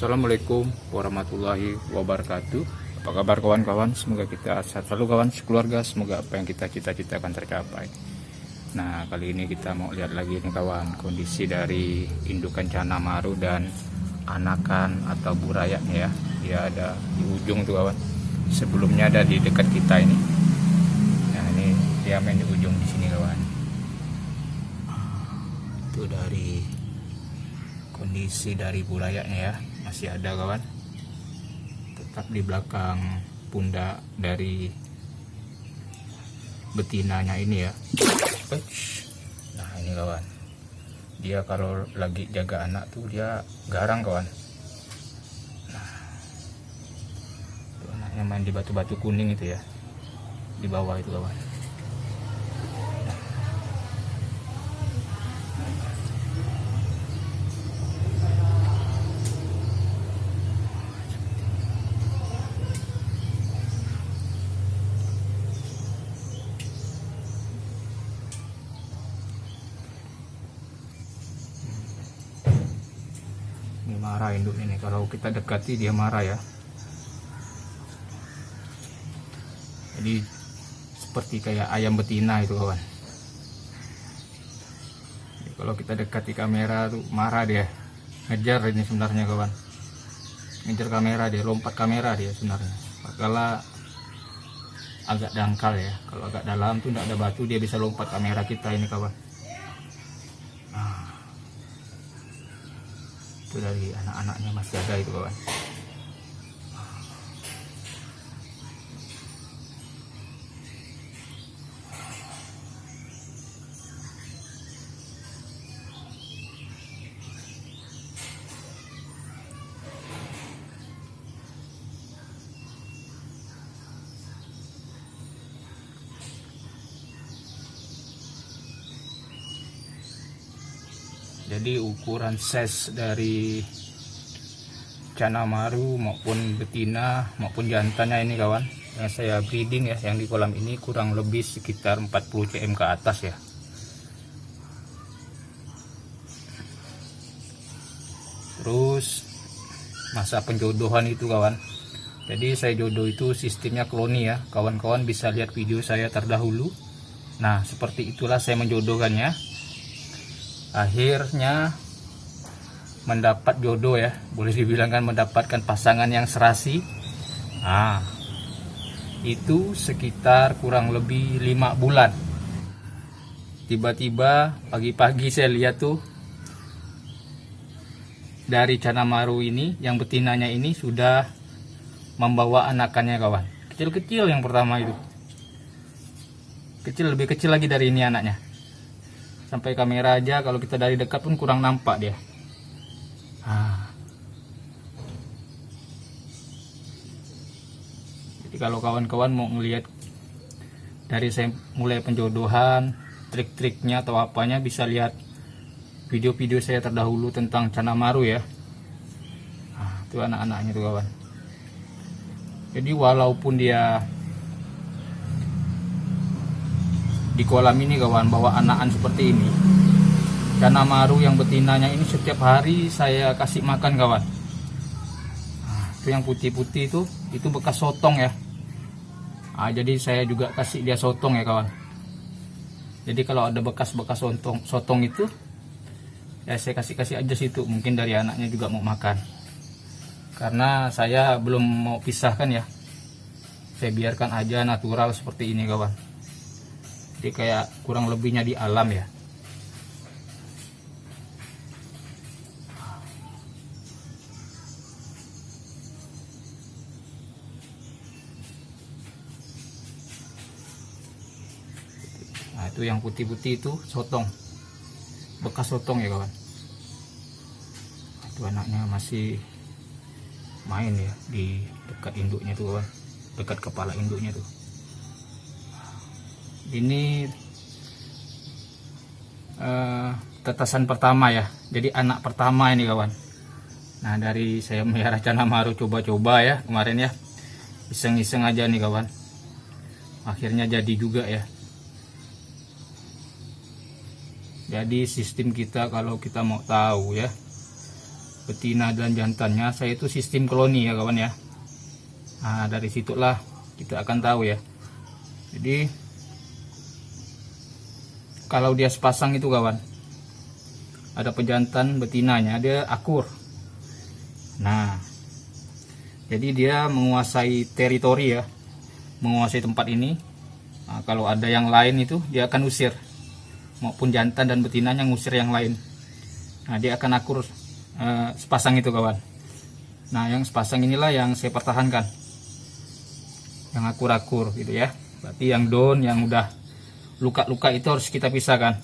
Assalamualaikum warahmatullahi wabarakatuh. Apa kabar kawan-kawan? Semoga kita sehat selalu kawan, sekeluarga. Semoga apa yang kita cita-citakan tercapai. Nah, kali ini kita mau lihat lagi nih kawan, kondisi dari indukan cana maru dan anakan atau burayaknya ya. Dia ada di ujung tuh kawan. Sebelumnya ada di dekat kita ini. Nah, ini dia main di ujung di sini kawan. Itu dari kondisi dari burayaknya ya, masih ada kawan, tetap di belakang pundak dari betinanya ini ya. Nah ini kawan, dia kalau lagi jaga anak tuh dia garang kawan. Nah itu anaknya main di batu-batu kuning itu ya, di bawah itu kawan. Ini marah induk ini, kalau kita dekati dia marah ya. Jadi seperti kayak ayam betina itu kawan. Jadi, kalau kita dekati kamera tuh marah dia, ngejar ini sebenarnya kawan, ngejar kamera dia, lompat kamera dia sebenarnya. Kalau agak dangkal ya, kalau agak dalam tuh tidak ada batu dia bisa lompat kamera kita ini kawan. Itu dari anak-anaknya masih ada itu kawan. Jadi ukuran size dari cana maru maupun betina maupun jantannya ini kawan, yang saya breeding ya, yang di kolam ini kurang lebih sekitar 40 cm ke atas ya. Terus masa penjodohan itu kawan, jadi saya jodoh itu sistemnya kloni ya, kawan-kawan bisa lihat video saya terdahulu. Nah seperti itulah saya menjodohkannya. Akhirnya mendapat jodoh ya, boleh dibilang kan mendapatkan pasangan yang serasi. Nah itu sekitar kurang lebih 5 bulan. Tiba-tiba pagi-pagi saya lihat tuh dari cana maru ini, yang betinanya ini sudah membawa anakannya kawan. Kecil-kecil yang pertama itu, kecil, lebih kecil lagi dari ini anaknya. Sampai kamera aja kalau kita dari dekat pun kurang nampak dia. Jadi kalau kawan-kawan mau ngelihat dari saya mulai penjodohan, trik-triknya atau apanya, bisa lihat video-video saya terdahulu tentang cana maru ya. Itu anak-anaknya tuh kawan. Jadi walaupun dia di kolam ini kawan bawa anakan seperti ini, cana maru yang betinanya ini setiap hari saya kasih makan kawan. Itu yang putih-putih itu bekas sotong ya. Jadi saya juga kasih dia sotong ya kawan. Jadi kalau ada bekas-bekas sotong itu ya saya kasih aja situ, mungkin dari anaknya juga mau makan. Karena saya belum mau pisahkan ya, saya biarkan aja natural seperti ini kawan. Jadi kayak kurang lebihnya di alam ya. Nah itu yang putih-putih itu sotong, bekas sotong ya kawan. Itu anaknya masih main ya di dekat induknya tuh kawan, dekat kepala induknya tuh. Ini tetesan pertama ya, jadi anak pertama ini kawan. Nah dari saya melihara cana maru coba-coba ya kemarin ya, iseng-iseng aja nih kawan, akhirnya jadi juga ya. Jadi sistem kita kalau kita mau tahu ya betina dan jantannya, saya itu sistem koloni ya kawan ya. Nah, dari situlah kita akan tahu ya. Jadi kalau dia sepasang itu kawan, ada pejantan betinanya, dia akur. Nah, jadi dia menguasai teritori ya, menguasai tempat ini. Nah, kalau ada yang lain itu dia akan usir, maupun jantan dan betinanya ngusir yang lain. Nah, dia akan akur sepasang itu kawan. Nah, yang sepasang inilah yang saya pertahankan, yang akur-akur gitu ya. Berarti yang down, yang udah luka-luka itu harus kita pisahkan.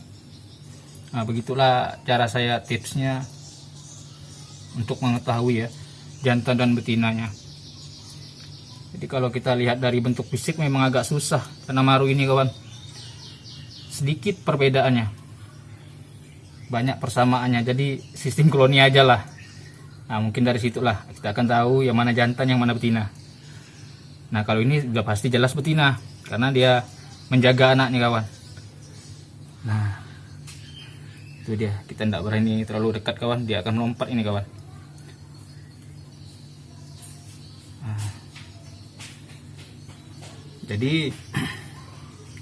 Nah, begitulah cara saya tipsnya untuk mengetahui ya jantan dan betinanya. Jadi kalau kita lihat dari bentuk fisik memang agak susah karena maru ini kawan. Sedikit perbedaannya, banyak persamaannya. Jadi sistem koloni aja lah. Nah, mungkin dari situlah kita akan tahu yang mana jantan, yang mana betina. Nah, kalau ini sudah pasti jelas betina karena dia menjaga anaknya kawan. Nah, itu dia, kita tidak berani terlalu dekat kawan, dia akan melompat ini kawan. Nah, jadi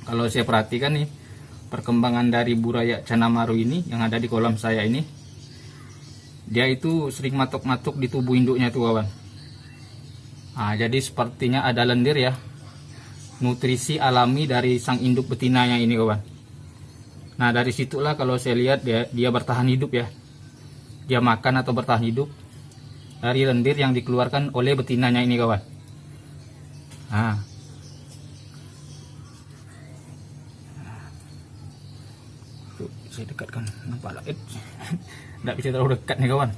kalau saya perhatikan nih perkembangan dari buraya Canamaru ini yang ada di kolam saya ini, dia itu sering matok-matok di tubuh induknya tuh kawan. Nah, jadi sepertinya ada lendir ya, nutrisi alami dari sang induk betinanya ini kawan. Nah, dari situlah kalau saya lihat dia bertahan hidup ya, dia makan atau bertahan hidup dari lendir yang dikeluarkan oleh betinanya ini kawan. Nah, tuh, saya dekatkan, nampak lah, tidak bisa terlalu dekat nih kawan,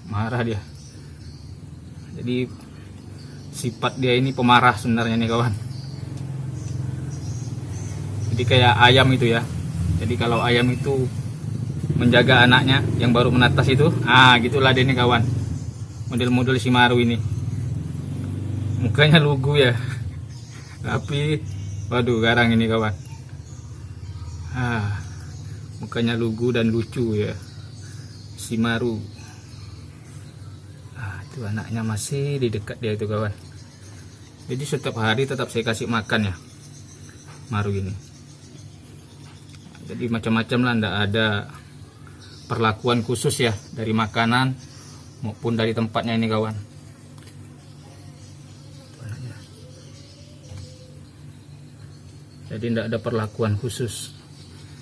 marah dia. Jadi sifat dia ini pemarah sebenarnya nih kawan. Jadi kayak ayam itu ya. Jadi kalau ayam itu menjaga anaknya yang baru menetas itu, gitulah dia nih kawan. Model-model si maru ini. Mukanya lugu ya. Tapi waduh, garang ini kawan. Mukanya lugu dan lucu ya si maru. Itu anaknya masih di dekat dia itu kawan. Jadi setiap hari tetap saya kasih makan ya maru ini. Jadi macam-macam lah, tidak ada perlakuan khusus ya dari makanan maupun dari tempatnya ini kawan. Jadi tidak ada perlakuan khusus.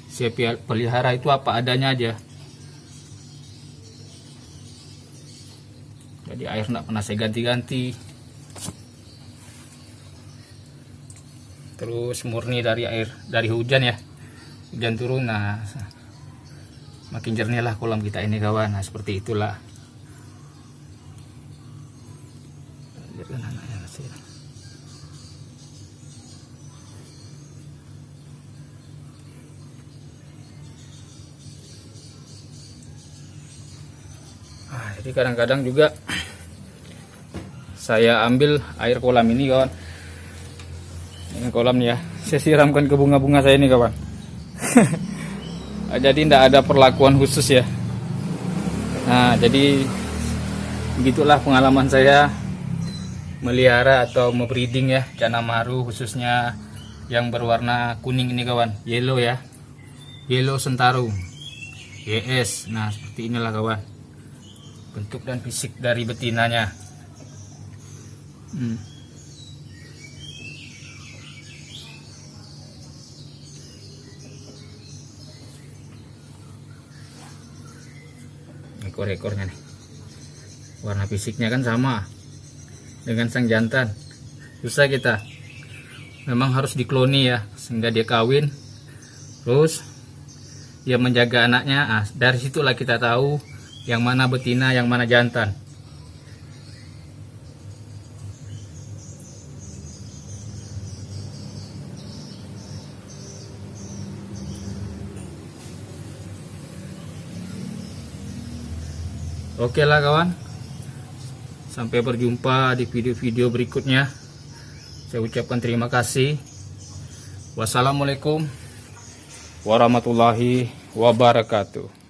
Saya pelihara itu apa adanya aja. Jadi air tidak pernah saya ganti-ganti. Terus murni dari air, dari hujan ya. Hujan turun, nah makin jernih lah kolam kita ini kawan. Nah, seperti itulah. Lihat kan anaknya masih. Jadi kadang-kadang juga saya ambil air kolam ini kawan. Ini kolam nih ya, saya siramkan ke bunga-bunga saya ini kawan. Jadi tidak ada perlakuan khusus ya. Nah, jadi begitulah pengalaman saya melihara atau membreeding ya Canamaru, khususnya yang berwarna kuning ini kawan, yellow ya, yellow Sentarum YS. Nah, seperti inilah kawan bentuk dan fisik dari betinanya. Ekor-ekornya nih, warna fisiknya kan sama dengan sang jantan. Susah kita, memang harus dikloni ya sehingga dia kawin, terus dia menjaga anaknya. Dari situlah kita tahu yang mana betina, yang mana jantan. Oke lah kawan, sampai berjumpa di video-video berikutnya. Saya ucapkan terima kasih. Wassalamualaikum warahmatullahi wabarakatuh.